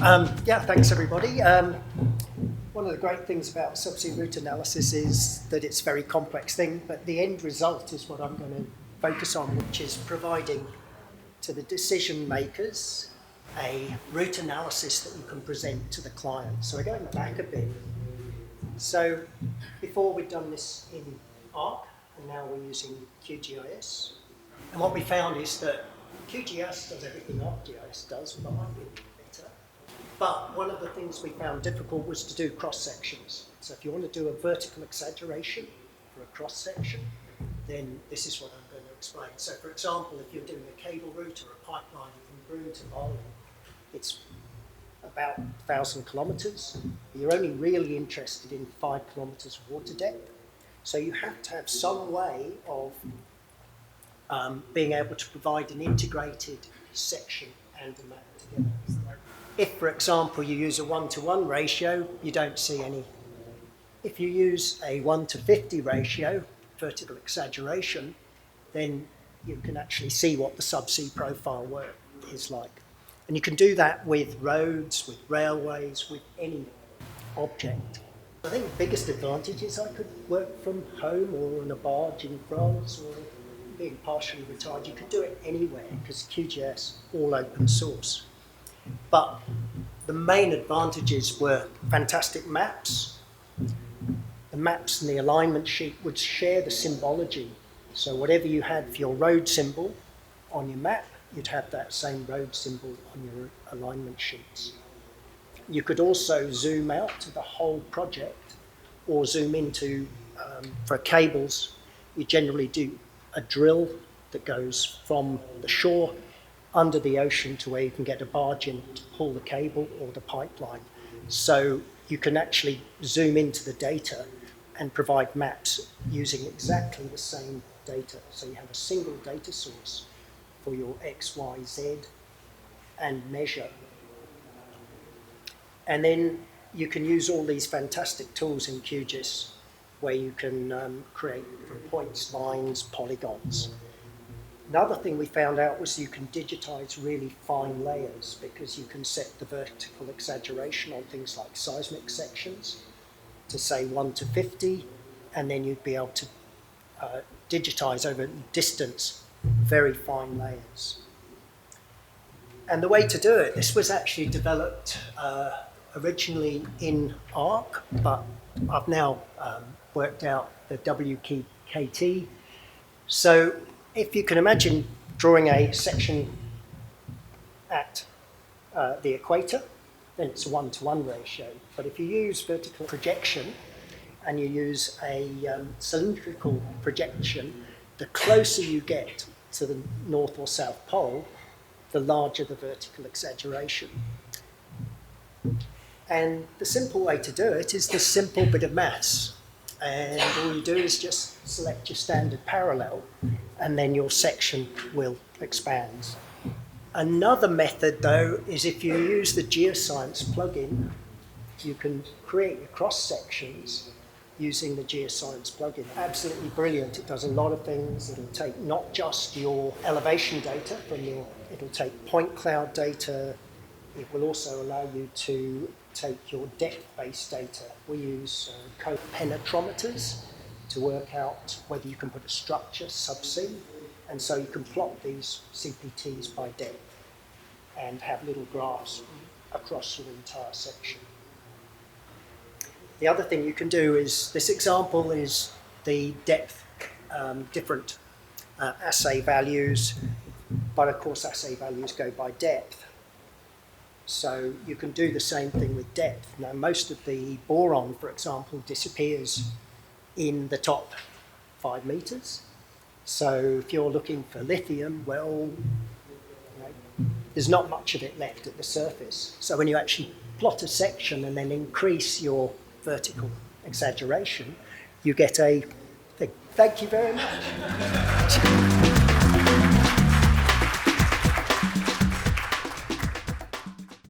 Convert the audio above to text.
Yeah, thanks everybody. One of the great things about subsea route analysis is that it's a very complex thing, but the end result is what I'm going to focus on, which is providing to the decision makers a route analysis that you can present to the client. So we're going back a bit. So before we'd done this in ARC, and now we're using QGIS. And what we found is that QGIS does everything ArcGIS does, but might be better. But one of the things we found difficult was to do cross-sections. So if you want to do a vertical exaggeration for a cross-section, then this is what I'm going to explain. So for example, if you're doing a cable route or a pipeline from Broome to Bali, it's about 1,000 kilometres. You're only really interested in 5 kilometres of water depth. So you have to have some way of being able to provide an integrated section and a map together. If, for example, you use a 1-to-1 ratio, you don't see any. If you use a 1-to-50 ratio, vertical exaggeration, then you can actually see what the subsea profile work is like. And you can do that with roads, with railways, with any object. I think the biggest advantage is I could work from home or on a barge in France, or being partially retired. You could do it anywhere because QGIS all open source. But the main advantages were fantastic maps. The maps and the alignment sheet would share the symbology. So whatever you had for your road symbol on your map, you'd have that same road symbol on your alignment sheets. You could also zoom out to the whole project or zoom into, for cables, you generally do a drill that goes from the shore under the ocean to where you can get a barge in to pull the cable or the pipeline. So you can actually zoom into the data and provide maps using exactly the same data. So you have a single data source for your X, Y, Z and measure. And then you can use all these fantastic tools in QGIS where you can create from points, lines, polygons. Another thing we found out was you can digitize really fine layers because you can set the vertical exaggeration on things like seismic sections to say 1-to-50, and then you'd be able to digitize over distance very fine layers. And the way to do it, this was actually developed originally in ARC, but I've now worked out the WKT. So if you can imagine drawing a section at the equator, then it's a 1-to-1 ratio. But if you use vertical projection and you use a cylindrical projection, the closer you get to the North or South Pole, the larger the vertical exaggeration. And the simple way to do it is this simple bit of maths. And all you do is just select your standard parallel, and then your section will expand. Another method, though, is if you use the geoscience plugin, you can create your cross-sections using the geoscience plugin. Absolutely brilliant. It does a lot of things. It'll take not just your elevation data it'll take point cloud data. It will also allow you to take your depth-based data. We use copenetrometers to work out whether you can put a structure subsea, and so you can plot these CPTs by depth and have little graphs across your entire section. The other thing you can do is, this example is the depth, different assay values, but of course assay values go by depth. So you can do the same thing with depth. Now most of the boron, for example, disappears in the top 5 meters. So if you're looking for lithium, well, there's not much of it left at the surface. So when you actually plot a section and then increase your vertical exaggeration, you get a thing. Thank you very much.